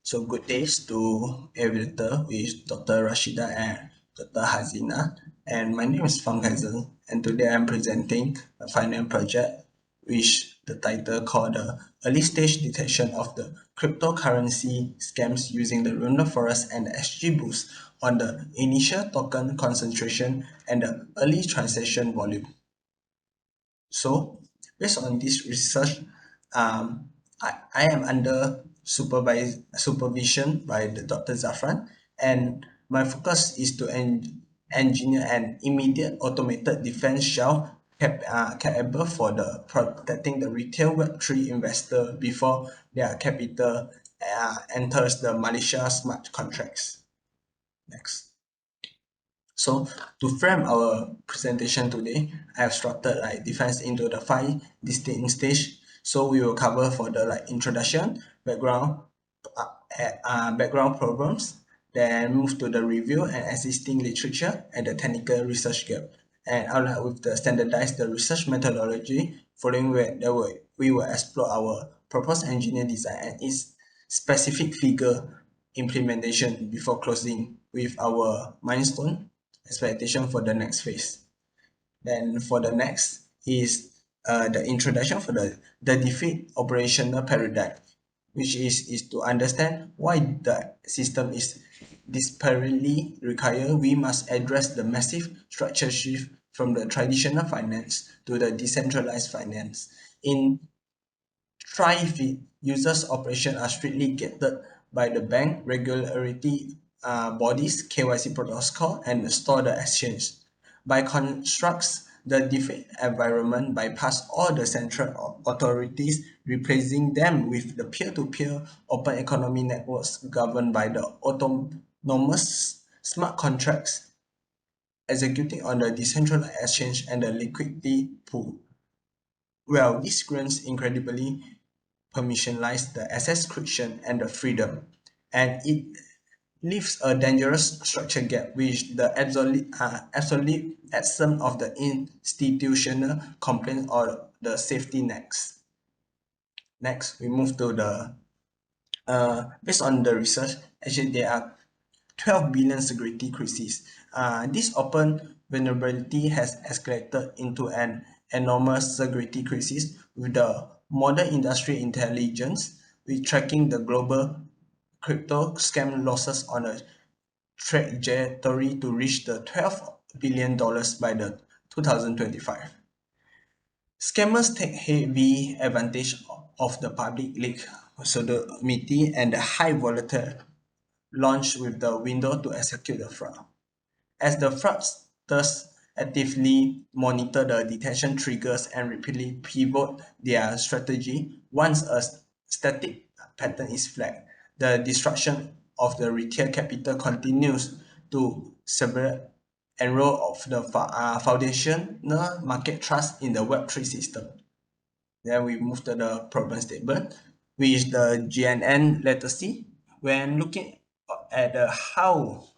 So good days to everyone with Dr. Rashida and Dr. Hazina. And my name is Fang Hazel. And today I'm presenting a final project which the title called the Early Stage Detection of the Cryptocurrency Scams using the Lunar Forest and the SG Boost on the initial token concentration and the early transaction volume. So, based on this research, I am under supervision by the Dr. Zafran, and my focus is to engineer an immediate automated defense shell capable for the protecting the retail Web3 investor before their capital enters the malicious smart contracts. Next. So to frame our presentation today, I have structured like defense into the five distinct stage. So we will cover for the like introduction, background problems, then move to the review and existing literature and the technical research gap. And outline with the standardized the research methodology, following where we will explore our proposed engineer design and its specific figure implementation before closing with our milestone expectation for the next phase. Then for the next is the introduction for the defeat operational paradigm, which is to understand why the system is desperately required. We must address the massive structure shift from the traditional finance to the decentralized finance. In Thrive users' operations are strictly gated by the bank regulatory bodies, KYC protocol, and store the exchange. By constructs, the DeFi environment bypass all the central authorities, replacing them with the peer-to-peer open economy networks governed by the autonomous smart contracts executing on the decentralized exchange and the liquidity pool. Well, this grants incredibly permissionless the access friction and the freedom, and it leaves a dangerous structure gap which the absolute absence of the institutional complaint or the safety nets. Next, we move to the based on the research, actually there are 12 billion security crises. This open vulnerability has escalated into an enormous security crisis with the modern industry intelligence with tracking the global crypto scam losses on a trajectory to reach the $12 billion by the 2025. Scammers take heavy advantage of the public leak pseudonymity and the high volatility launch with the window to execute the fraud. As the fraudsters actively monitor the detection triggers and repeatedly pivot their strategy, once a static pattern is flagged, the destruction of the retail capital continues to sever enroll of the foundational market trust in the Web3 system. Then we move to the problem statement, which is the GNN literacy. When looking at how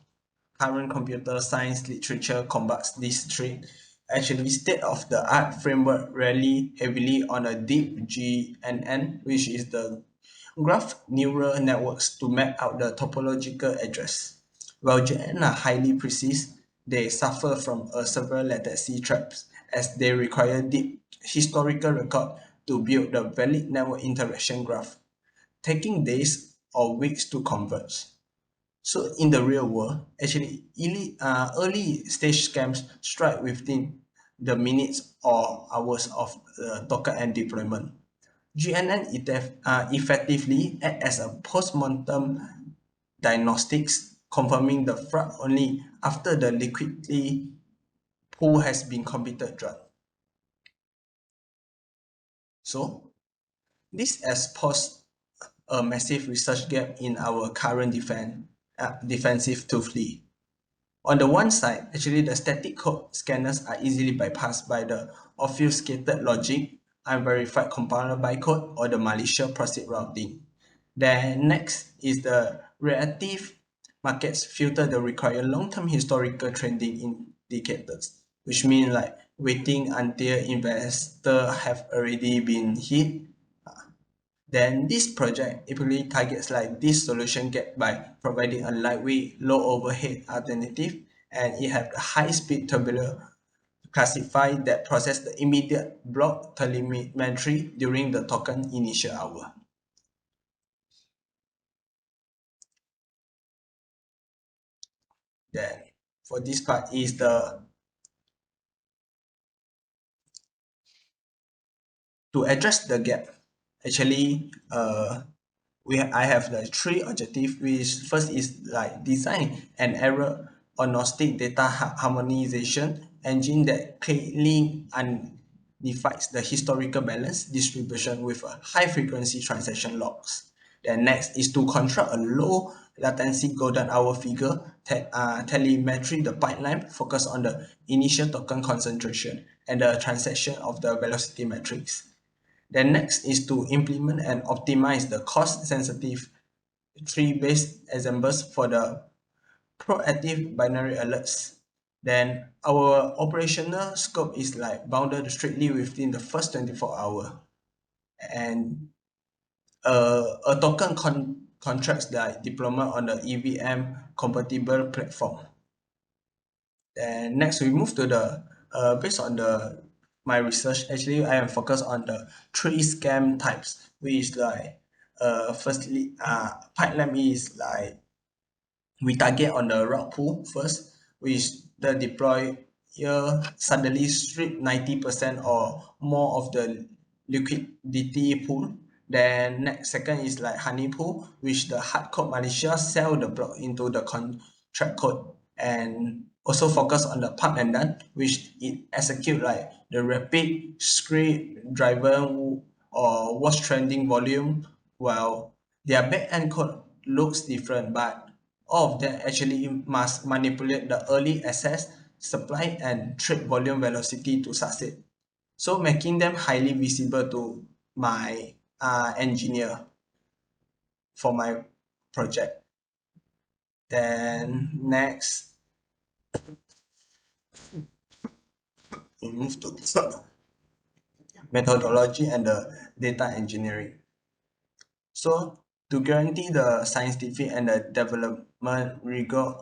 current computer science literature combats this threat, actually state-of-the-art framework rely heavily on a deep GNN, which is the graph neural networks to map out the topological address. While GNN are highly precise, they suffer from a several latency traps as they require deep historical record to build the valid network interaction graph, taking days or weeks to converge. So in the real world, actually, early stage scams strike within the minutes or hours of the Docker and deployment. GNN effectively act as a post-mortem diagnostics, confirming the fraud only after the liquidity pool has been completed drawn. So this has posed a massive research gap in our current defensive toolkit. On the one side, actually the static code scanners are easily bypassed by the obfuscated logic, unverified compiler bytecode, or the malicious proxy routing. Then next is the reactive markets filter that require long-term historical trending indicators, which means like waiting until investors have already been hit. Then this project typically targets like this solution gap by providing a lightweight, low overhead alternative, and it have a high speed tabular classify that process the immediate block telemetry during the token initial hour. Then for this part is the to address the gap. Actually, I have like three objectives. Which first is like design an error agnostic data harmonization engine that clearly identifies the historical balance distribution with a high frequency transaction logs. Then next is to construct a low latency golden hour figure telemetry the pipeline focus on the initial token concentration and the transaction of the velocity metrics. Then next is to implement and optimize the cost-sensitive tree-based examples for the proactive binary alerts. Then our operational scope is like bounded strictly within the first 24 hours. And a token contracts the deployment on the EVM compatible platform. Then next we move to the based on the my research. Actually, I am focused on the three scam types, which is like firstly pipeline is like we target on the rock pool first, which the deployer suddenly strip 90% or more of the liquidity pool. Then next second is like honey pool, which the hard code militia sell the block into the contract code, and also focus on the pump and done, which it execute like the rapid script driven or watch trending volume, while their back-end code looks different, but all of them actually must manipulate the early access, supply, and trade volume velocity to succeed. So making them highly visible to my engineer for my project. Then next, we move to methodology and the data engineering. So to guarantee the scientific and the development rigor,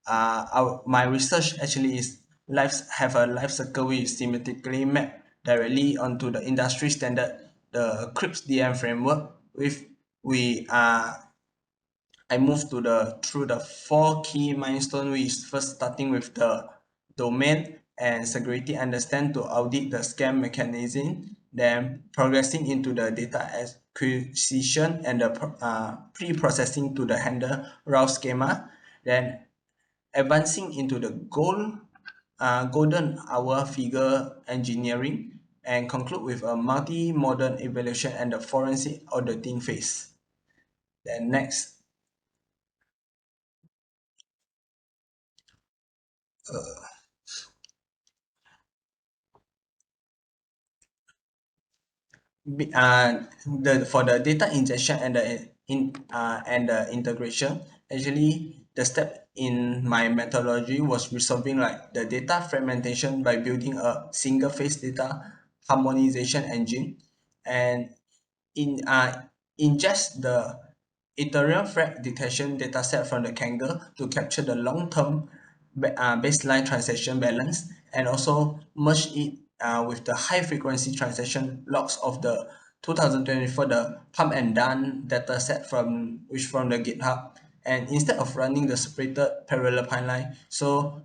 my research actually is lives have a life cycle which thematically map directly onto the industry standard, the CRIPS DM framework. With we I moved to the through the four key milestones, which is first starting with the domain and security understand to audit the scam mechanism, then progressing into the data acquisition and the pre-processing to the handle route schema, then advancing into the golden hour figure engineering, and conclude with a multi-modern evaluation and the forensic auditing phase. Then next, for the data ingestion and the integration, actually the step in my methodology was resolving like the data fragmentation by building a single phase data harmonization engine, and ingest the Ethereum frag detection dataset from the Kangaroo to capture the long-term baseline transaction balance, and also merge it with the high-frequency transaction logs of the 2024 the pump and done dataset from the GitHub. And instead of running the separated parallel pipeline, so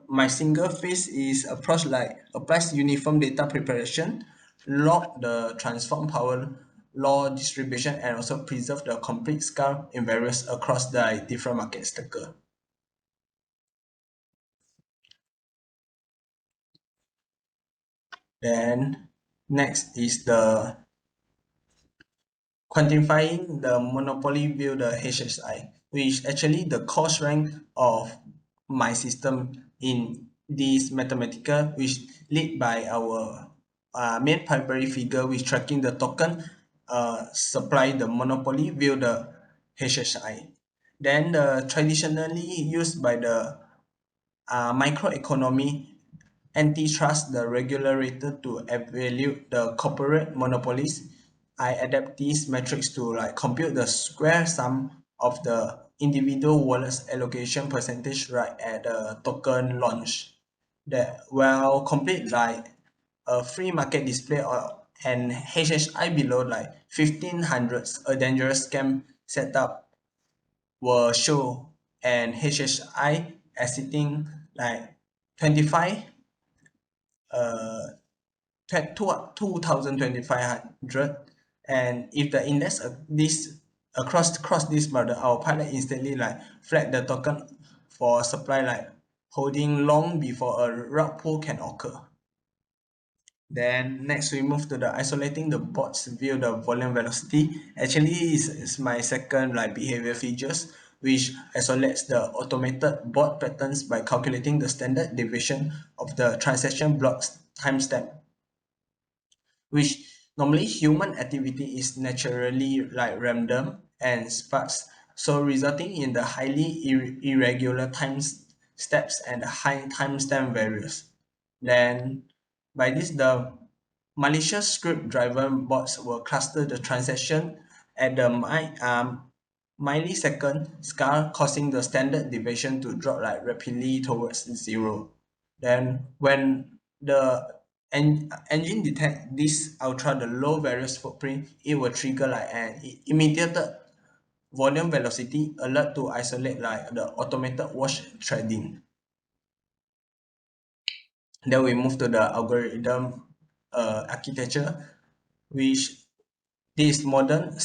my single phase is approach like applies uniform data preparation, log the transform power law distribution, and also preserve the complete scale invariance across the different market stacker. Then next is the quantifying the monopoly view the HSI, which is actually the cost rank of my system in this mathematical, which lead by our main primary figure, which tracking the token supply the monopoly view the HSI. Then the traditionally used by the microeconomy antitrust the regulator to evaluate the corporate monopolies I adapt these metrics to like compute the square sum of the individual wallets allocation percentage right at the token launch. That will complete like a free market display or an HHI below like 1500, a dangerous scam setup will show an HHI as sitting like 25 uh 22,500, and if the index this across this model, our pilot instantly like flag the token for supply like holding long before a rug pull can occur. Then next we move to the isolating the bots view the volume velocity. Actually is my second like behavior features, which isolates the automated bot patterns by calculating the standard deviation of the transaction blocks timestamp, which normally human activity is naturally like random and sparse, so resulting in the highly irregular time steps and high timestamp values. Then by this, the malicious script driven bots will cluster the transaction at the millisecond scale, causing the standard deviation to drop like rapidly towards zero. Then when the engine detect this ultra the low various footprint, it will trigger like an immediate volume velocity alert to isolate like the automated wash threading. Then we move to the algorithm architecture, which this modern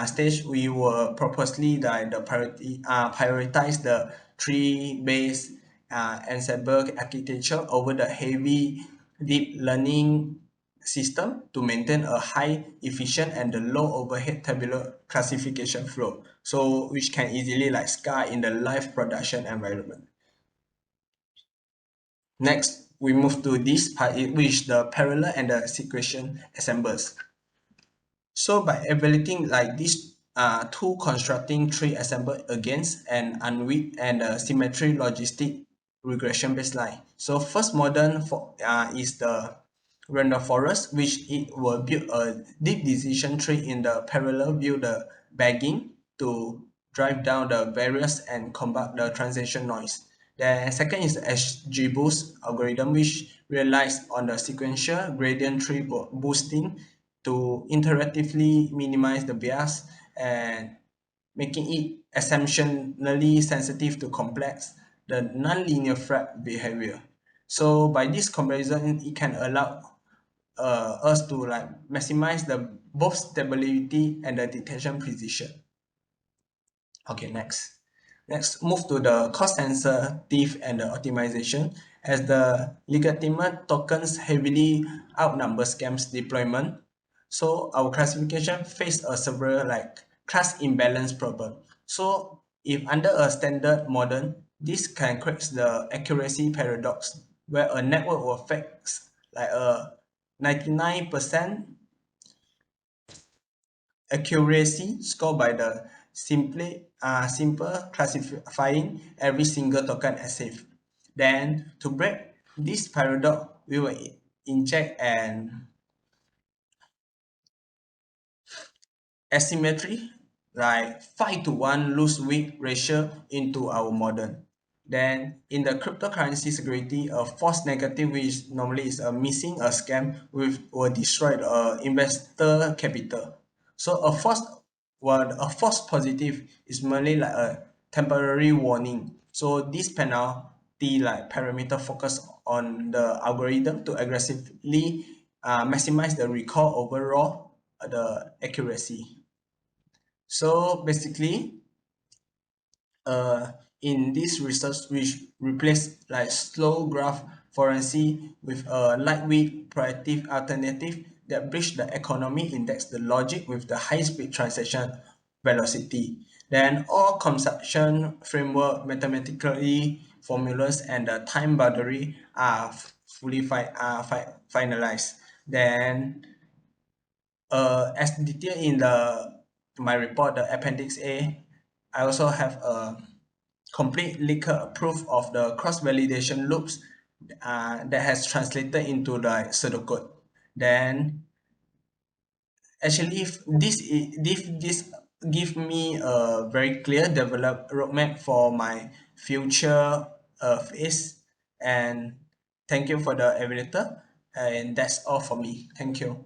stage we will purposely like the prioritize the tree based ensemble architecture over the heavy deep learning system to maintain a high efficient and the low overhead tabular classification flow, so which can easily like scale in the live production environment. Next we move to this part, which the parallel and the sequential assembles. So by evaluating like these two constructing tree assembled against an unweak and symmetry logistic regression baseline. So first modern for is the random forest, which it will build a deep decision tree in the parallel view the bagging to drive down the barriers and combat the transition noise. The second is the XGBoost algorithm, which relies on the sequential gradient tree boosting to interactively minimize the bias and making it exceptionally sensitive to complex, the nonlinear threat behavior. So by this comparison, it can allow us to like maximize the both stability and the detection precision. Okay, next. Next, move to the cost sensitive and the optimization. As the legitimate tokens heavily outnumber scams deployment, so our classification face a several like class imbalance problem. So if under a standard model, this can create the accuracy paradox, where a network will fix like a 99% accuracy scored by the simple classifying every single token as safe. Then to break this paradox, we will inject an asymmetry like 5 to 1 loose weak ratio into our model. Then in the cryptocurrency security, a false negative, which normally is a missing a scam with will destroy investor capital. So a false positive is merely like a temporary warning. So this penalty like parameter focus on the algorithm to aggressively maximize the recall overall the accuracy. So basically, uh, in this research, which replace like slow graph forensic with a lightweight proactive alternative that bridge the economy index the logic with the high-speed transaction velocity. Then all consumption framework mathematically formulas and the time boundary are fully finalized. Then as detailed in the my report, the appendix A, I also have a complete liquor proof of the cross-validation loops that has translated into the pseudocode. Then Actually, if this give me a very clear develop roadmap for my future phase. And thank you for the evaluator. And that's all for me. Thank you.